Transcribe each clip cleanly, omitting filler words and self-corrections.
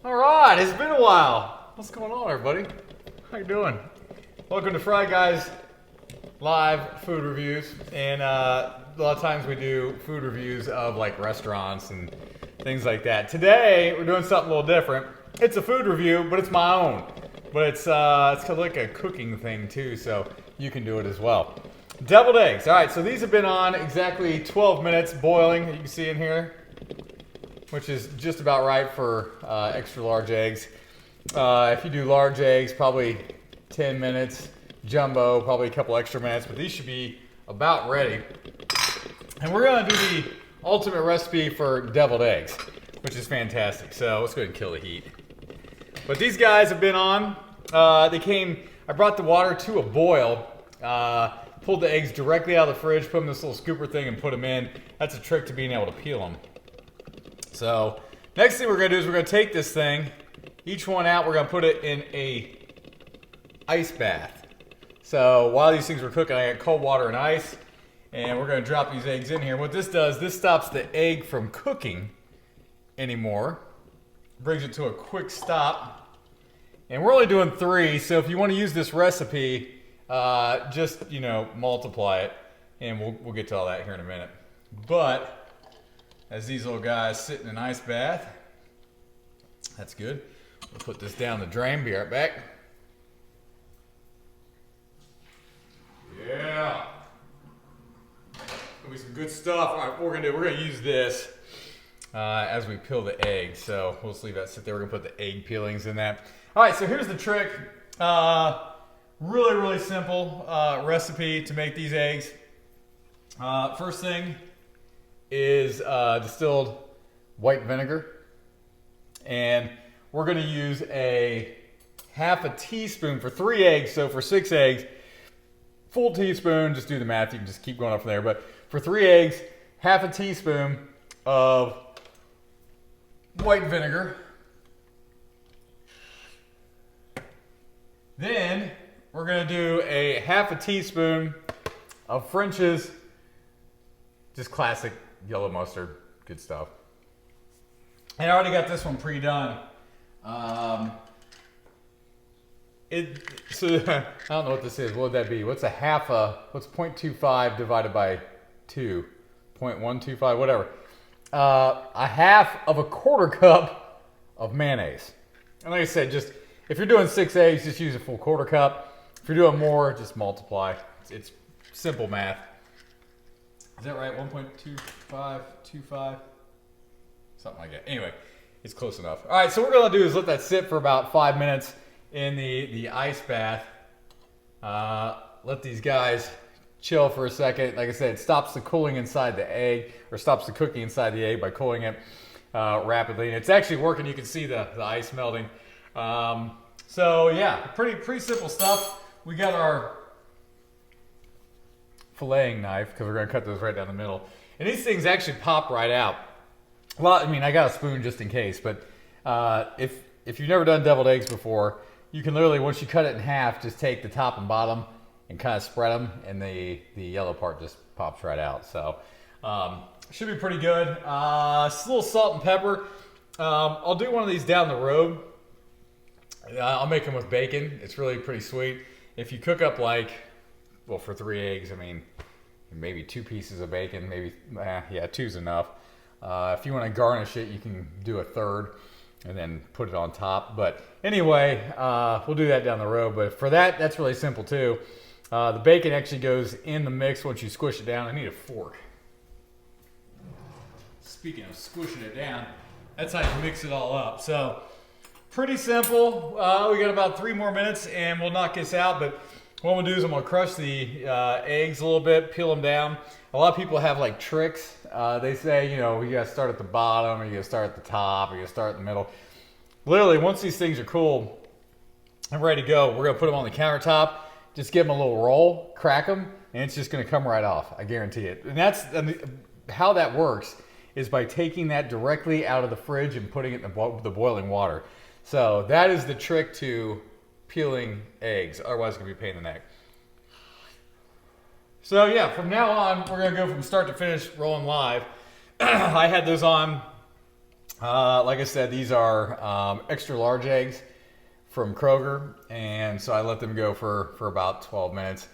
All right, it's been a while. What's going on, everybody? How you doing? Welcome to Frye Guys live food reviews. And a lot of times we do food reviews of like restaurants and things like that. Today we're doing something a little different. It's a food review, but it's my own. But it's kind of like a cooking thing too, so you can do it as well. Deviled eggs. All right, so these have been on exactly 12 minutes boiling. You can see in here, which is just about right for extra large eggs. If you do large eggs, probably 10 minutes. Jumbo, probably a couple extra minutes, but these should be about ready. And we're gonna do the ultimate recipe for deviled eggs, which is fantastic. So let's go ahead and kill the heat. But these guys have been on. I brought the water to a boil, pulled the eggs directly out of the fridge, put them in this little scooper thing and put them in. That's a trick to being able to peel them. So next thing we're gonna do is we're gonna take this thing, each one out, we're gonna put it in a ice bath. So while these things were cooking, I got cold water and ice, and we're gonna drop these eggs in here. What this does, this stops the egg from cooking anymore, brings it to a quick stop. And we're only doing 3, so if you want to use this recipe, just, multiply it, and we'll get to all that here in a minute. But as these little guys sit in an ice bath, that's good. We'll put this down the drain, be right back. Yeah. Gonna be some good stuff. All right, what we're gonna use this as we peel the eggs. So we'll just leave that sit there. We're gonna put the egg peelings in that. All right, so here's the trick. Really simple recipe to make these eggs. First thing is distilled white vinegar, and we're going to use a half a teaspoon for 3 eggs. So for 6 eggs, full teaspoon, just do the math, you can just keep going up from there, but for 3 eggs, half a teaspoon of white vinegar. Then we're going to do a half a teaspoon of French's, just classic yellow mustard, good stuff. And I already got this one pre-done. So I don't know what this is. What would that be? What's 0.25 divided by 2? 0.125, whatever. A half of a quarter cup of mayonnaise. And like I said, just if you're doing 6 eggs, just use a full quarter cup. If you're doing more, just multiply. It's simple math. Is that right? 1.2525? Something like that. Anyway, it's close enough. All right, so what we're going to do is let that sit for about 5 minutes in the ice bath. Let these guys chill for a second. Like I said, it stops the cooling inside the egg, or stops the cooking inside the egg by cooling it rapidly. And it's actually working. You can see the ice melting. So yeah, pretty simple stuff. We got our filleting knife, because we're going to cut those right down the middle. And these things actually pop right out. Well, I mean, I got a spoon just in case, but if you've never done deviled eggs before, you can literally, once you cut it in half, just take the top and bottom and kind of spread them, and the yellow part just pops right out. So should be pretty good. A little salt and pepper. I'll do one of these down the road. I'll make them with bacon. It's really pretty sweet. If you cook up for 3 eggs, I mean, maybe 2 pieces of bacon, maybe, 2's enough. If you want to garnish it, you can do a 1/3 and then put it on top. But anyway, we'll do that down the road. But for that, that's really simple too. The bacon actually goes in the mix once you squish it down. I need a fork. Speaking of squishing it down, that's how you mix it all up. So pretty simple. We got about 3 more minutes and we'll knock this out. But what I'm gonna do is I'm gonna crush the eggs a little bit, peel them down. A lot of people have like tricks. They say, you gotta start at the bottom, or you gotta start at the top, or you gotta start in the middle. Literally, once these things are cool and ready to go, we're gonna put them on the countertop, just give them a little roll, crack them, and it's just gonna come right off. I guarantee it. And how that works is by taking that directly out of the fridge and putting it in the boiling water. So that is the trick to peeling eggs. Otherwise, it's gonna be a pain in the neck. So yeah, from now on, we're gonna go from start to finish rolling live. I had those on Like I said, these are extra large eggs from Kroger, and so I let them go for about 12 minutes.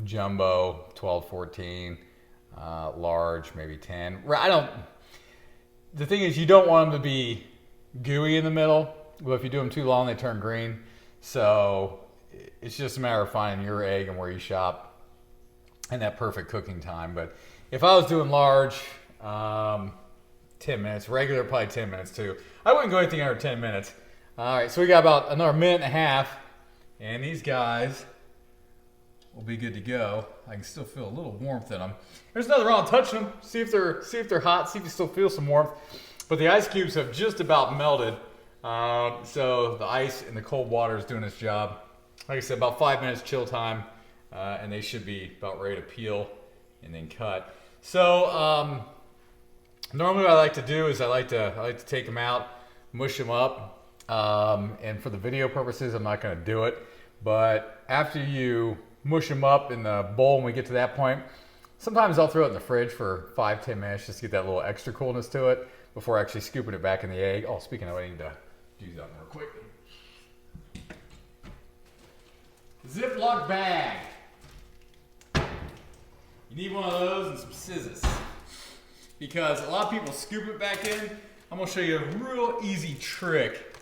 Jumbo, 12, 14. Large, maybe 10. The thing is, you don't want them to be gooey in the middle, but if you do them too long, they turn green. So it's just a matter of finding your egg and where you shop and that perfect cooking time. But if I was doing large, 10 minutes, regular probably 10 minutes too. I wouldn't go anything under 10 minutes. All right, so we got about another minute and a half, and these guys will be good to go. I can still feel a little warmth in them. There's nothing wrong with touching them. See if they're hot. See if you still feel some warmth. But the ice cubes have just about melted, so the ice in the cold water is doing its job. Like I said, about 5 minutes chill time, and they should be about ready to peel and then cut. So normally what I like to do is I like to take them out, mush them up, and for the video purposes, I'm not going to do it. But after you mush them up in the bowl, when we get to that point, sometimes I'll throw it in the fridge for 5-10 minutes just to get that little extra coolness to it before actually scooping it back in the egg. Oh, speaking of, I need to do that real quick. Ziploc bag. You need one of those and some scissors, because a lot of people scoop it back in. I'm going to show you a real easy trick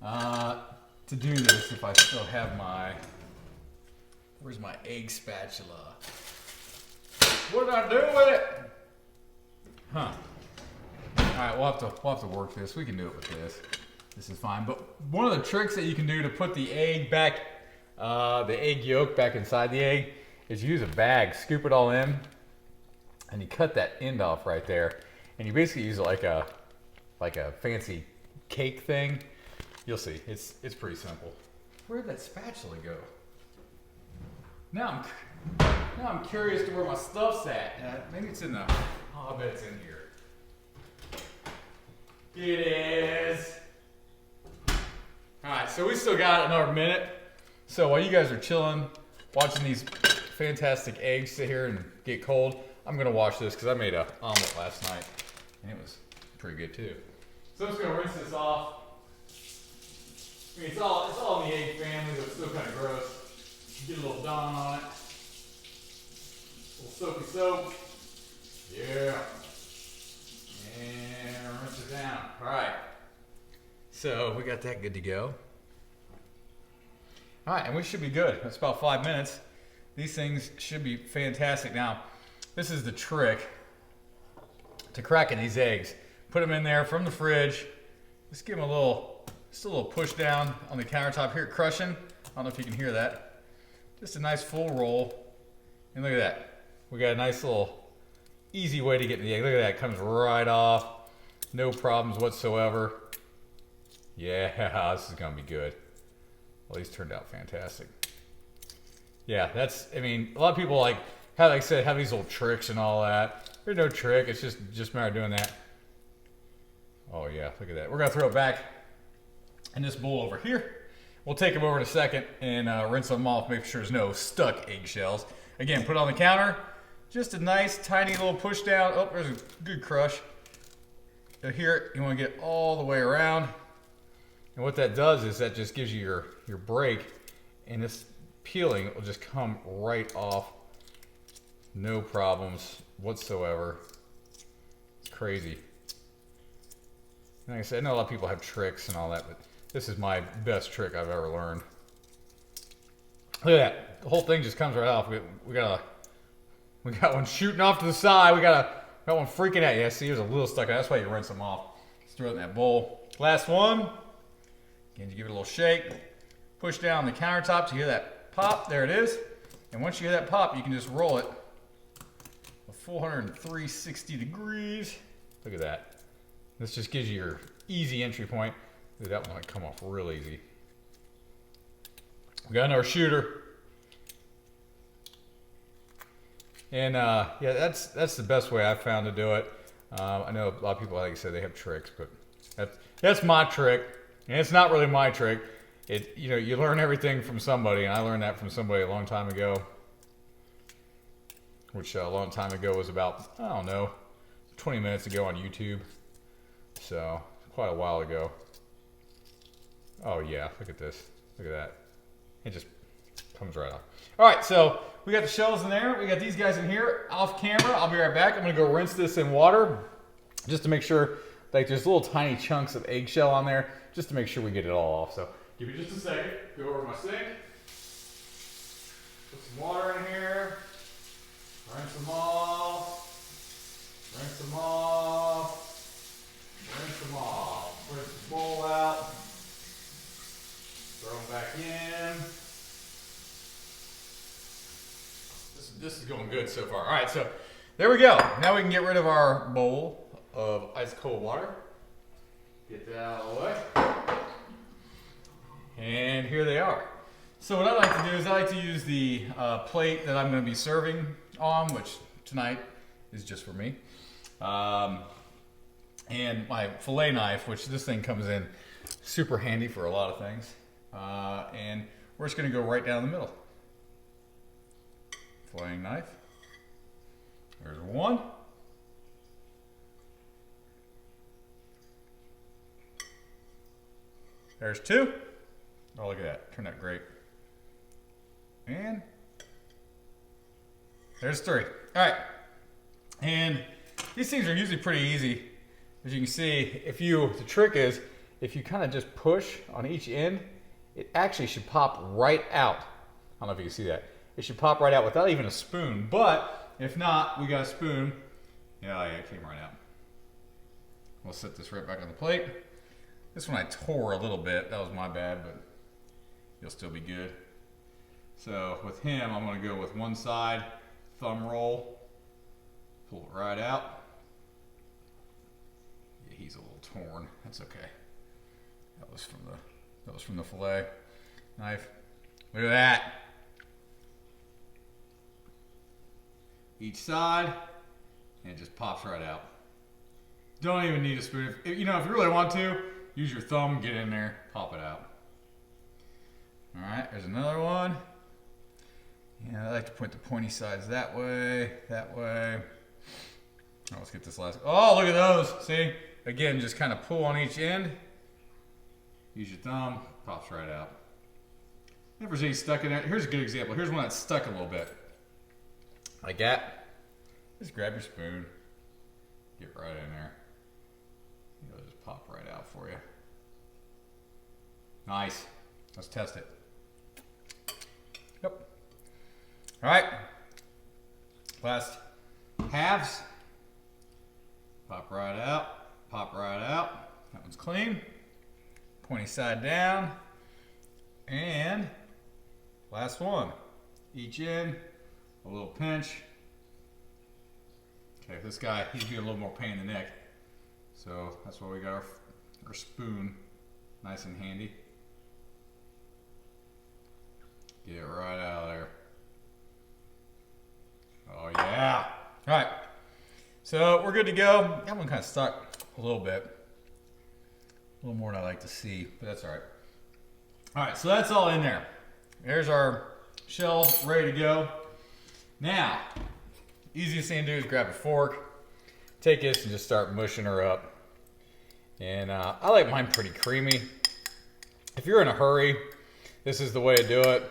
to do this if I still have my... Where's my egg spatula? What did I do with it? Huh. Alright, we'll have to work this. We can do it with this. This is fine. But one of the tricks that you can do to put the egg back, the egg yolk back inside the egg, is use a bag, scoop it all in, and you cut that end off right there. And you basically use it like a fancy cake thing. You'll see. It's pretty simple. Where'd that spatula go? Now I'm curious to where my stuff's at. Maybe it's in the... Oh, I bet it's in here. It is. All right, so we still got another minute. So while you guys are chilling, watching these fantastic eggs sit here and get cold, I'm gonna wash this because I made an omelet last night and it was pretty good too. So I'm just gonna rinse this off. I mean, it's all in the egg family, but it's still kind of gross. Get a little Dawn on it. A little soapy soap. Yeah. And rinse it down. All right. So we got that good to go. All right, and we should be good. That's about 5 minutes. These things should be fantastic. Now, this is the trick to cracking these eggs. Put them in there from the fridge. Just give them just a little push down on the countertop here, crushing. I don't know if you can hear that. Just a nice full roll. And look at that. We got a nice little easy way to get in the egg. Look at that, it comes right off. No problems whatsoever. Yeah, this is gonna be good. Well, these turned out fantastic. Yeah, I mean, a lot of people like I said, have these little tricks and all that. There's no trick, it's just a matter of doing that. Oh yeah, look at that. We're gonna throw it back in this bowl over here. We'll take them over in a second and rinse them off, make sure there's no stuck eggshells. Again, put it on the counter. Just a nice, tiny little push down. Oh, there's a good crush. Here, you want to get all the way around. And what that does is that just gives you your break, and this peeling will just come right off. No problems whatsoever. It's crazy. Like I said, I know a lot of people have tricks and all that, but this is my best trick I've ever learned. Look at that. The whole thing just comes right off. We got one shooting off to the side. We got one freaking out. Yeah, see, there's a little stuck. That's why you rinse them off. Just throw it in that bowl. Last one. Again, you give it a little shake. Push down the countertop to hear that pop. There it is. And once you hear that pop, you can just roll it a 360 degrees. Look at that. This just gives you your easy entry point. Dude, that one might come off real easy. We got another shooter. And yeah, that's the best way I've found to do it. I know a lot of people, like I said, they have tricks, but that's my trick. And it's not really my trick. You learn everything from somebody, and I learned that from somebody a long time ago. Which a long time ago was about, I don't know, 20 minutes ago on YouTube. so quite a while ago. Oh yeah, look at this. Look at that. It just comes right off. All right, so we got the shells in there. We got these guys in here. Off camera, I'll be right back. I'm gonna go rinse this in water just to make sure, like there's little tiny chunks of eggshell on there, just to make sure we get it all off. So give me just a second. Go over to my sink. Put some water in here. Rinse them off. Rinse them off. Rinse them off. Rinse the bowl out. Throw them back in. This is going good so far. All right, so there we go. Now we can get rid of our bowl of ice cold water. Get that out of the way. And here they are. So what I like to do is I like to use the plate that I'm going to be serving on, which tonight is just for me. And my fillet knife, which this thing comes in super handy for a lot of things. And we're just going to go right down the middle. Filleting knife. There's one. There's two. Oh, look at that. Turned out great. And there's three. All right. And these things are usually pretty easy. As you can see, the trick is, if you kind of just push on each end, it actually should pop right out. I don't know if you can see that. It should pop right out without even a spoon. But if not, we got a spoon. Yeah, it came right out. We'll set this right back on the plate. This one I tore a little bit. That was my bad, but you'll still be good. So with him, I'm going to go with one side, thumb roll, pull it right out. Yeah, he's a little torn. That's okay. That was from the fillet knife. Look at that. Each side, and it just pops right out. Don't even need a spoon. If you really want to, use your thumb, get in there, pop it out. All right, there's another one. Yeah, I like to point the pointy sides that way, that way. Oh, let's get this last. Oh, look at those. See? Again, just kind of pull on each end. Use your thumb, pops right out. If there's any stuck in there, here's a good example. Here's one that's stuck a little bit. Like that. Just grab your spoon, get right in there. It'll just pop right out for you. Nice. Let's test it. Yep. All right. Last halves. Pop right out. Pop right out. That one's clean. Pointy side down. And last one. Each end. A little pinch. Okay, this guy, he's be a little more pain in the neck. So that's why we got our spoon nice and handy. Get it right out of there. Oh yeah. All right. So we're good to go. That one kind of stuck a little bit. A little more than I like to see, but that's all right. All right, so that's all in there. There's our shells ready to go. Now, easiest thing to do is grab a fork, take this and just start mushing her up. And I like mine pretty creamy. If you're in a hurry, this is the way to do it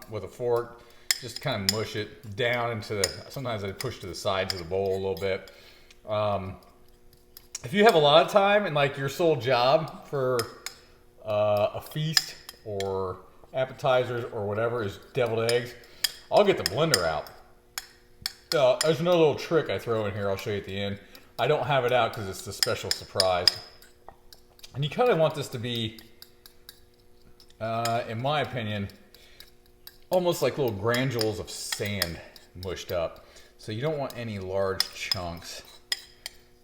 with a fork. Just kind of mush it down into the, sometimes I push to the sides of the bowl a little bit. If you have a lot of time and like your sole job for a feast or appetizers or whatever is deviled eggs, I'll get the blender out. There's another little trick I throw in here I'll show you at the end. I don't have it out because it's the special surprise. And you kind of want this to be, in my opinion, almost like little granules of sand mushed up. So you don't want any large chunks.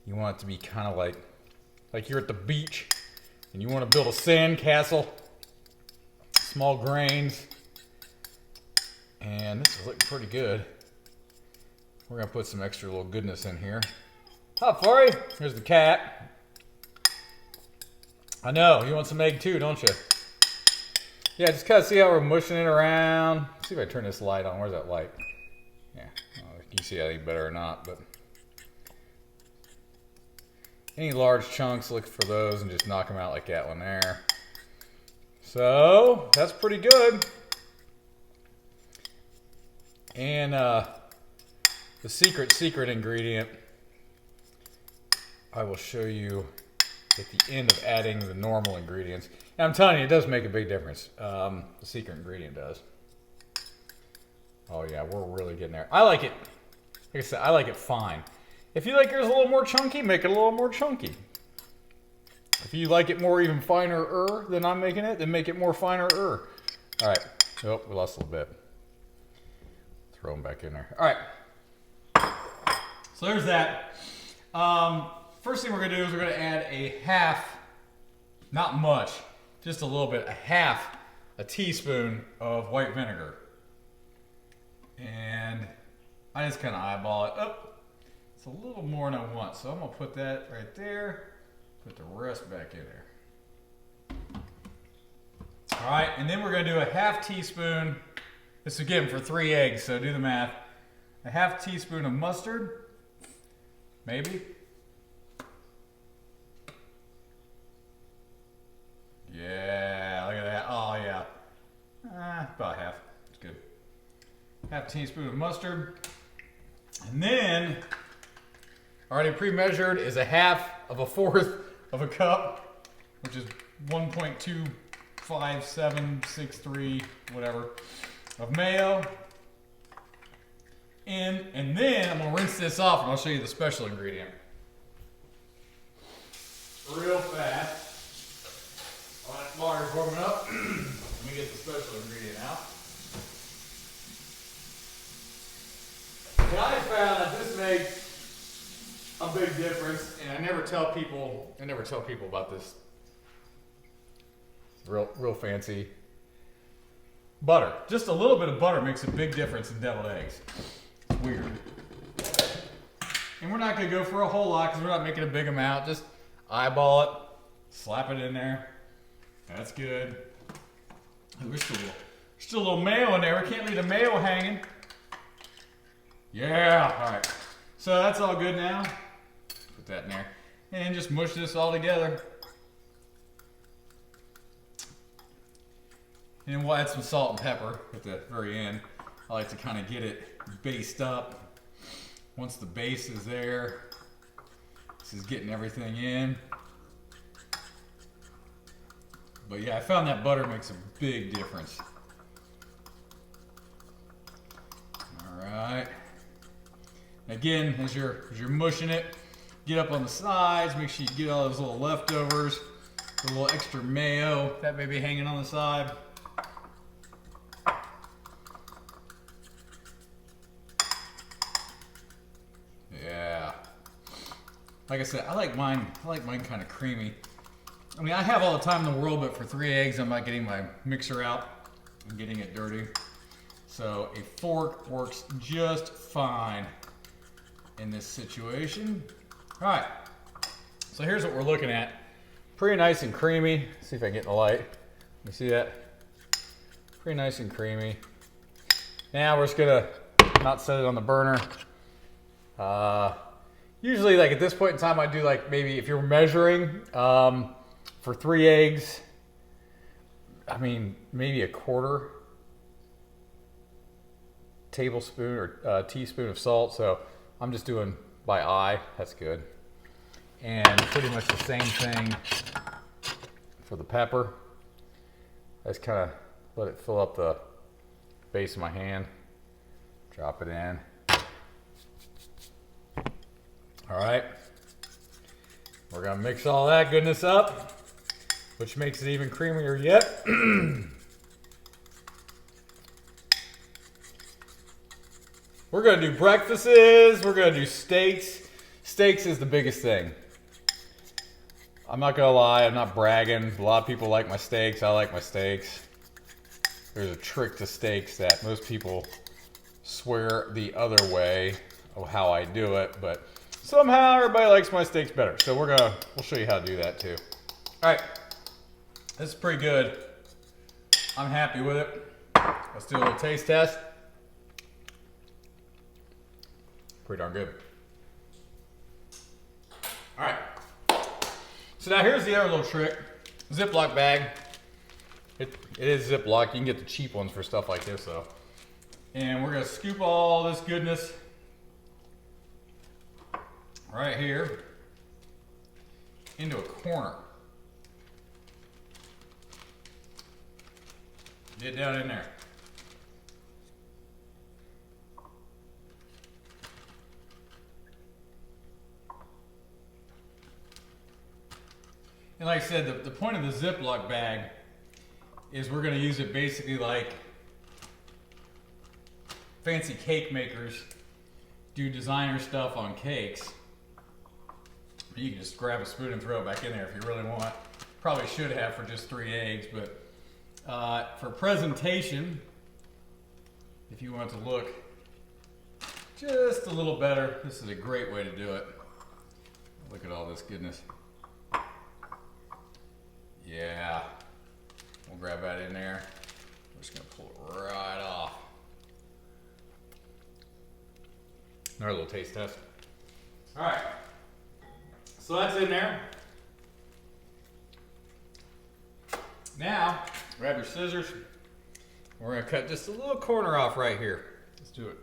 You want it to be kind of like you're at the beach and you want to build a sand castle. Small grains. And this is looking pretty good. We're going to put some extra little goodness in here. Hi, Frye. Here's the cat. I know, you want some egg too, don't you? Yeah, just kind of see how we're mushing it around. See if I turn this light on. Where's that light? Yeah, you can see anything better or not, but Any large chunks, look for those and just knock them out like that one there. So that's pretty good. And the secret ingredient I will show you at the end of adding the normal ingredients. And I'm telling you, it does make a big difference. The secret ingredient does. Oh yeah, we're really getting there. I like it, like I said, I like it fine. If you like yours a little more chunky, make it a little more chunky. If you like it more even finer than I'm making it, then make it more finer. All right. Oh, we lost a little bit. Throw them back in there. All right. So there's that. First thing we're going to do is we're going to add a half, not much, just a little bit, a teaspoon of white vinegar. And I just kind of eyeball it. Oh, it's a little more than I want. So I'm going to put that right there. Put the rest back in there. All right, and then we're going to do a half teaspoon. This again for 3 eggs, so do the math. A half teaspoon of mustard, maybe. Yeah, look at that. Oh yeah, about half. It's good. Half teaspoon of mustard, and then already pre-measured is a half of a fourth of a cup, which is 1.25763 whatever of mayo. And then I'm gonna rinse this off, and I'll show you the special ingredient real fast. All that water's warming up. Let me get the special ingredient out. And I found that this makes a big difference, and I never tell people about this real fancy butter. Just a little bit of butter makes a big difference in deviled eggs. It's weird. And we're not going to go for a whole lot because we're not making a big amount. Just eyeball it, slap it in there. That's good. There's still a little mayo in there. We can't leave the mayo hanging. Yeah, all right. So that's all good now. Put that in there. And just mush this all together. And we'll add some salt and pepper at the very end. I like to kind of get it based up. Once the base is there, this is getting everything in. But yeah, I found that butter makes a big difference. All right. Again, as you're mushing it, get up on the sides, make sure you get all those little leftovers, a little extra mayo that may be hanging on the side. Yeah. Like I said, I like mine kind of creamy. I mean, I have all the time in the world, but for 3 eggs, I'm not getting my mixer out and getting it dirty. So a fork works just fine in this situation. All right, so here's what we're looking at. Pretty nice and creamy. Let's see if I can get in the light. You see that? Pretty nice and creamy. Now we're just gonna not set it on the burner. Usually, like at this point in time, I do like maybe if you're measuring for 3 eggs, I mean maybe a quarter tablespoon or teaspoon of salt. So I'm just doing by eye. That's good. And pretty much the same thing for the pepper. I just kind of let it fill up the base of my hand. Drop it in. All right. We're gonna mix all that goodness up, which makes it even creamier yet. We're gonna do breakfasts, we're gonna do steaks. Steaks is the biggest thing. I'm not gonna lie, I'm not bragging. A lot of people like my steaks, I like my steaks. There's a trick to steaks that most people swear the other way of how I do it, but somehow everybody likes my steaks better. So we'll show you how to do that too. All right, this is pretty good. I'm happy with it. Let's do a little taste test. Pretty darn good. All right. So now here's the other little trick. Ziploc bag. It is Ziploc. You can get the cheap ones for stuff like this though. And we're gonna scoop all this goodness right here into a corner. Get down in there. And like I said, the point of the Ziploc bag is we're going to use it basically like fancy cake makers do designer stuff on cakes. You can just grab a spoon and throw it back in there if you really want. Probably should have for just 3 eggs, but for presentation, if you want it to look just a little better, this is a great way to do it. Look at all this goodness. Yeah, we'll grab that in there. We're just gonna pull it right off. Another little taste test. All right, so that's in there. Now, grab your scissors. We're gonna cut just a little corner off right here. Let's do it.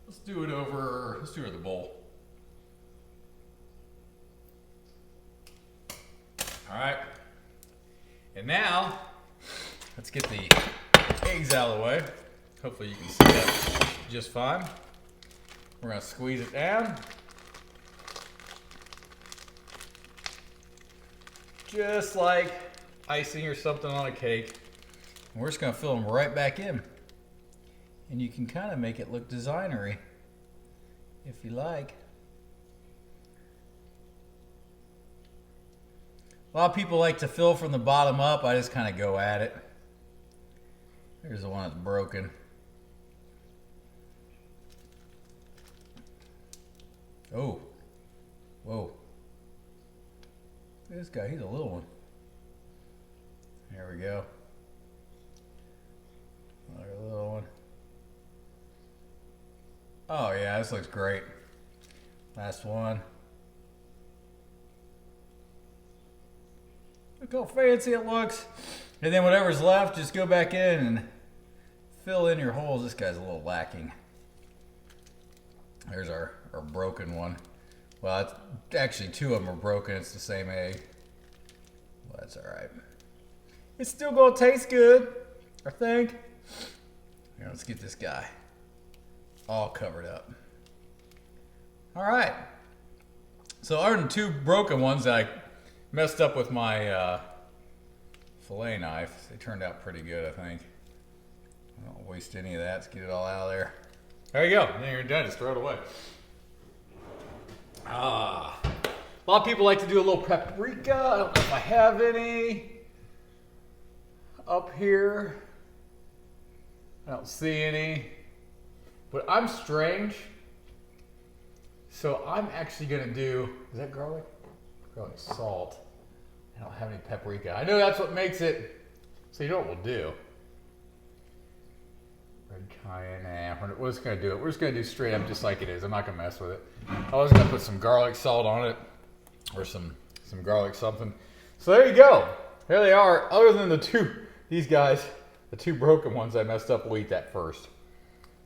Let's do it over the bowl. All right. And now, let's get the eggs out of the way. Hopefully you can see that just fine. We're gonna squeeze it down. Just like icing or something on a cake. And we're just gonna fill them right back in. And you can kind of make it look designery, if you like. A lot of people like to fill from the bottom up. I just kind of go at it. Here's the one that's broken. Oh, whoa. This guy, he's a little one. There we go. Another little one. Oh yeah, this looks great. Last one. Look how fancy it looks. And then whatever's left, just go back in and fill in your holes. This guy's a little lacking. There's our broken one. Well, it's, actually 2 of them are broken. It's the same egg. Well, that's all right. It's still gonna taste good, I think. Here, let's get this guy all covered up. All right. So other than 2 broken ones that I messed up with my fillet knife, they turned out pretty good, I think. I don't waste any of that. Let's get it all out of there. There you go. Then you're done. Just throw it away. A lot of people like to do a little paprika. I don't know if I have any up here. I don't see any. But I'm strange. So I'm actually going to do, is that garlic? Garlic salt. I don't have any paprika. I know that's what makes it. So you know what we'll do? Red cayenne. We're just going to do it. We're just going to do straight up just like it is. I'm not going to mess with it. I was going to put some garlic salt on it. Or some garlic something. So there you go. There they are. Other than these guys, the 2 broken ones I messed up, we'll eat that first.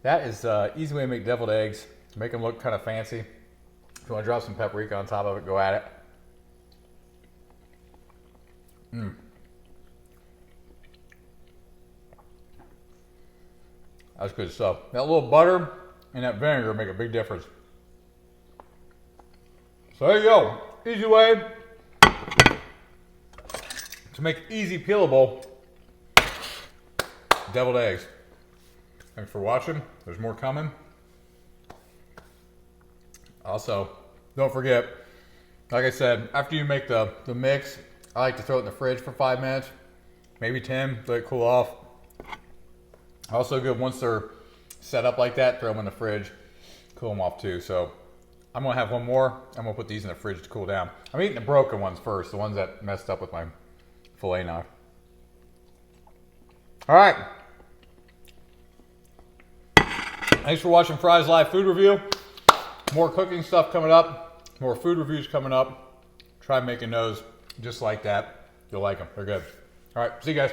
That is easy way to make deviled eggs. Make them look kind of fancy. If you want to drop some paprika on top of it, go at it. That's good stuff. That little butter and that vinegar make a big difference. So there you go. Easy way to make easy peelable deviled eggs. Thanks for watching. There's more coming. Also, don't forget, like I said, after you make the mix, I like to throw it in the fridge for 5 minutes, maybe 10, let it cool off. Also good, once they're set up like that, throw them in the fridge, cool them off too. So I'm gonna have one more. I'm gonna put these in the fridge to cool down. I'm eating the broken ones first, the ones that messed up with my fillet knife. All right. Thanks for watching Frye's live food review. More cooking stuff coming up, more food reviews coming up. Try making those just like that. You'll like them. They're good. All right, see you guys.